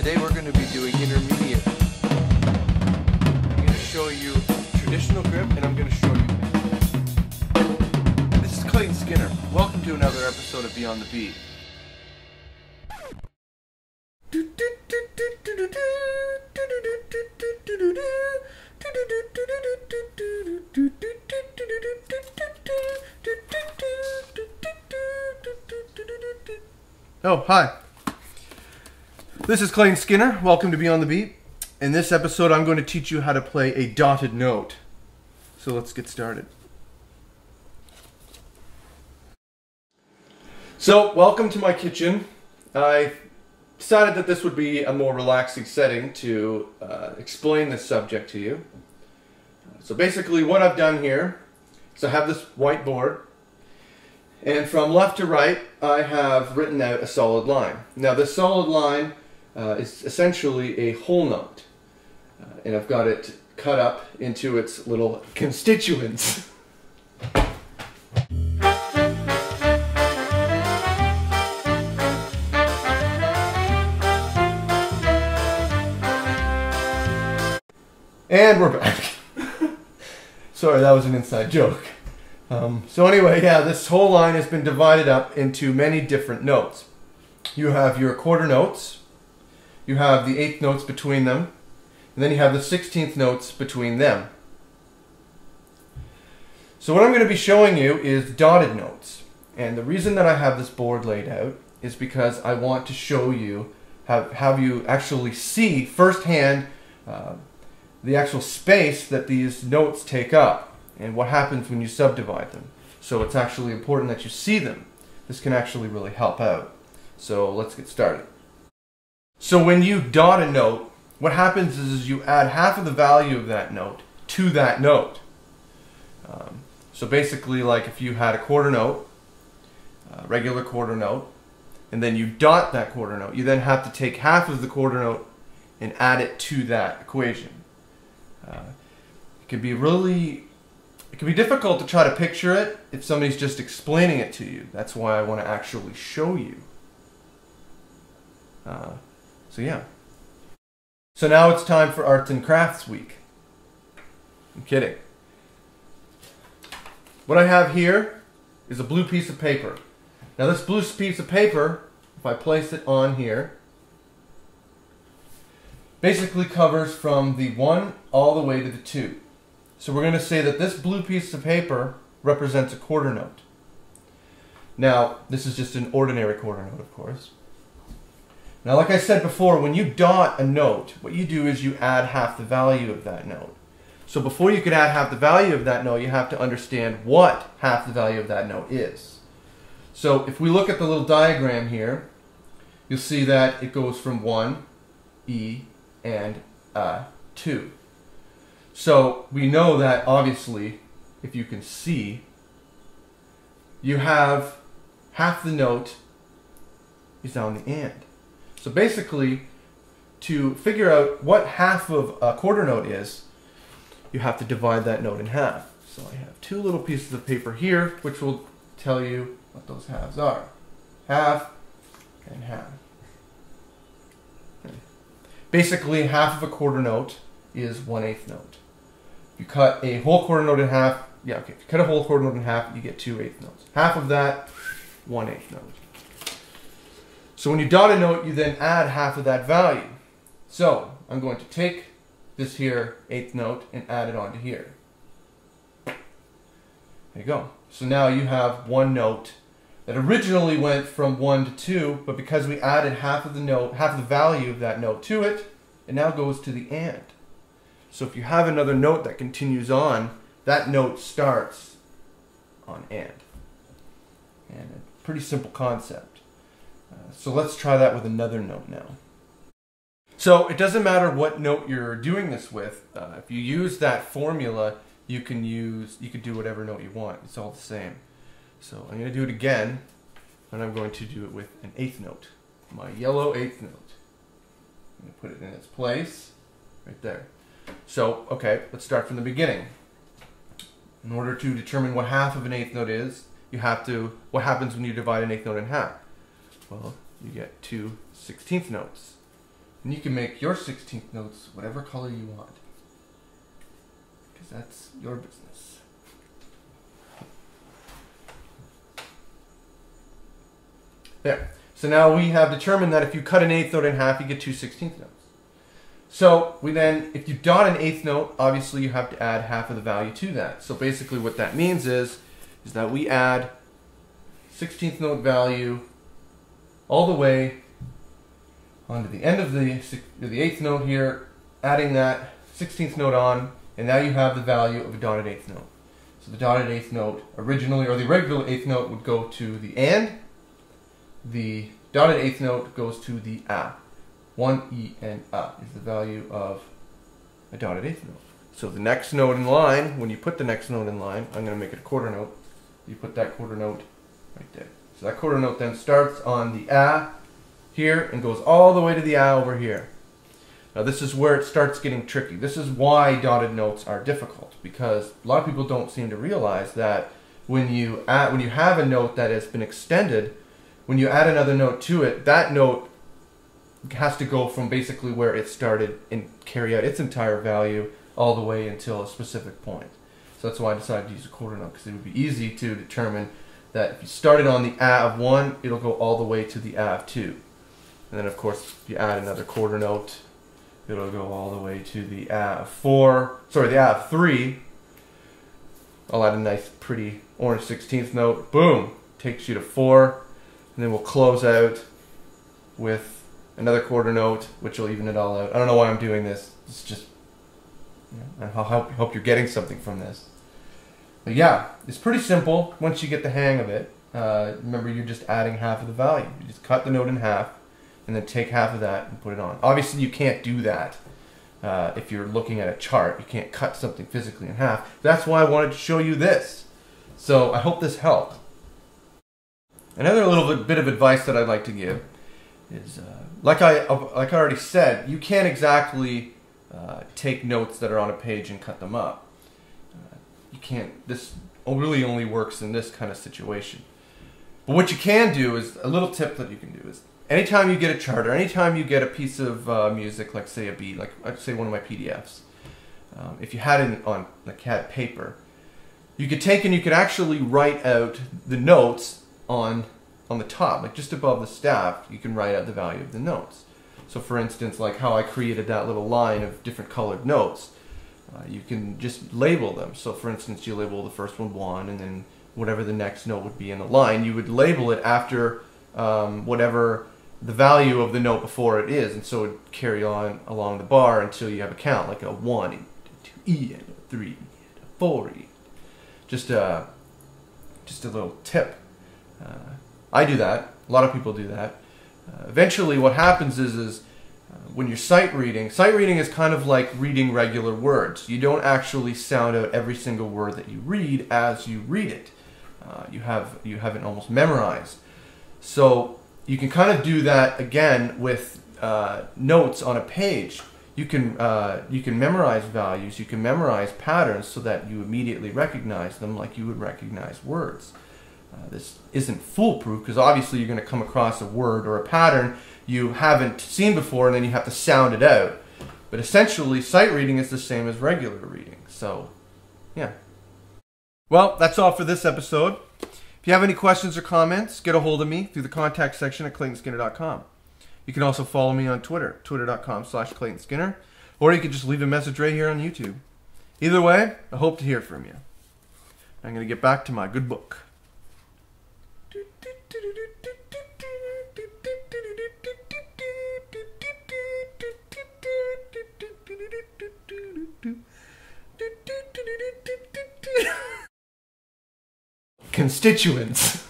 Today we're going to be doing intermediate. I'm going to show you traditional grip and I'm going to show you bend. This is Clayton Skinner. Welcome to another episode of Beyond the Beat. Oh, hi. This is Clayton Skinner. Welcome to Beyond the Beat. In this episode, I'm going to teach you how to play a dotted note. So let's get started. So, welcome to my kitchen. I decided that this would be a more relaxing setting to explain this subject to you. So basically what I've done here is I have this whiteboard, and from left to right I have written out a solid line. Now this solid line is essentially a whole note, and I've got it cut up into its little constituents. And we're back. Sorry, that was an inside joke. So anyway, yeah, this whole line has been divided up into many different notes. You have your quarter notes, you have the eighth notes between them, and then you have the 16th notes between them. So what I'm going to be showing you is dotted notes. And the reason that I have this board laid out is because I want to show you, have you actually see firsthand the actual space that these notes take up and what happens when you subdivide them. So it's actually important that you see them. This can actually really help out. So let's get started. So when you dot a note, what happens is you add half of the value of that note to that note. So basically, like if you had a quarter note, a regular quarter note, and then you dot that quarter note, you then have to take half of the quarter note and add it to that equation. It can be difficult to try to picture it if somebody's just explaining it to you. That's why I want to actually show you. So yeah. So now it's time for Arts and Crafts Week. I'm kidding. What I have here is a blue piece of paper. Now this blue piece of paper, if I place it on here, basically covers from the 1 all the way to the 2. So we're going to say that this blue piece of paper represents a quarter note. Now, this is just an ordinary quarter note, of course. Now, like I said before, when you dot a note, what you do is you add half the value of that note. So before you can add half the value of that note, you have to understand what half the value of that note is. So if we look at the little diagram here, you'll see that it goes from 1, E, and 2. So we know that obviously, if you can see, you have half the note is on the and. So basically, to figure out what half of a quarter note is, you have to divide that note in half. So I have two little pieces of paper here, which will tell you what those halves are. Half and half. Basically, half of a quarter note is 1/8 note. If you cut a whole quarter note in half, if you cut a whole quarter note in half, you get 2/8 notes. Half of that, 1/8 note. So when you dot a note, you then add half of that value. So I'm going to take this here 1/8 note and add it onto here. There you go. So now you have one note that originally went from 1 to 2, but because we added half of the note, half of the value of that note to it, it now goes to the and. So if you have another note that continues on, that note starts on and. And a pretty simple concept. So let's try that with another note now. So it doesn't matter what note you're doing this with. If you use that formula, you can do whatever note you want. It's all the same. So I'm going to do it again, and I'm going to do it with an 8th note. My yellow 8th note. I'm going to put it in its place, right there. So, okay, let's start from the beginning. In order to determine what half of an 8th note is, you have to, what happens when you divide an 8th note in half? Well, you get two 16th notes. And you can make your 16th notes whatever color you want. Because that's your business. There. So now we have determined that if you cut an 8th note in half, you get two 16th notes. So we then, if you dot an 8th note, obviously you have to add half of the value to that. So basically what that means is that we add 16th note value all the way onto the end of the 8th note here, adding that 16th note on, and now you have the value of a dotted 8th note. So the dotted 8th note originally, or the regular 8th note would go to the and, the dotted 8th note goes to the a. 1 E and A is the value of a dotted 8th note. So the next note in line, when you put the next note in line, I'm going to make it a quarter note. You put that quarter note right there. So that quarter note then starts on the A here and goes all the way to the A over here. Now this is where it starts getting tricky. This is why dotted notes are difficult, because a lot of people don't seem to realize that when you have a note that has been extended, when you add another note to it, that note has to go from basically where it started and carry out its entire value all the way until a specific point. So that's why I decided to use a quarter note, because it would be easy to determine that if you started on the A of 1, it'll go all the way to the A of 2. And then of course if you add another quarter note, it'll go all the way to the A of 4, sorry, the A of 3. I'll add a nice pretty orange 16th note, boom, takes you to 4. And then we'll close out with another quarter note, which will even it all out. I don't know why I'm doing this. It's just, I hope you're getting something from this. But yeah, it's pretty simple once you get the hang of it. Remember, you're just adding half of the value. You just cut the note in half, and then take half of that and put it on. Obviously, you can't do that if you're looking at a chart. You can't cut something physically in half. That's why I wanted to show you this. So I hope this helped. Another little bit of advice that I'd like to give is, like I already said, you can't exactly take notes that are on a page and cut them up. You can't. This really only works in this kind of situation. But what you can do is, a little tip that you can do is, anytime you get a chart or anytime you get a piece of music, like say a beat, like I'd say one of my PDFs, if you had it on like had paper, you could take and you could actually write out the notes on the top, like just above the staff. You can write out the value of the notes. So for instance, like how I created that little line of different colored notes, you can just label them. So for instance, you label the first one 1, and then whatever the next note would be in the line, you would label it after whatever the value of the note before it is, and so it would carry on along the bar until you have a count, like a 1, a 2E, and a 3, and a 4E. Just a little tip. I do that. A lot of people do that. Eventually what happens is when you're sight reading is kind of like reading regular words. You don't actually sound out every single word that you read as you read it. You have it almost memorized. So you can kind of do that again with notes on a page. You can memorize values, you can memorize patterns so that you immediately recognize them like you would recognize words. This isn't foolproof, because obviously you're going to come across a word or a pattern you haven't seen before, and then you have to sound it out. But essentially, sight reading is the same as regular reading. So, yeah. Well, that's all for this episode. If you have any questions or comments, get a hold of me through the contact section at ClaytonSkinner.com. You can also follow me on Twitter, twitter.com/ClaytonSkinner, or you can just leave a message right here on YouTube. Either way, I hope to hear from you. I'm going to get back to my good book. Constituents.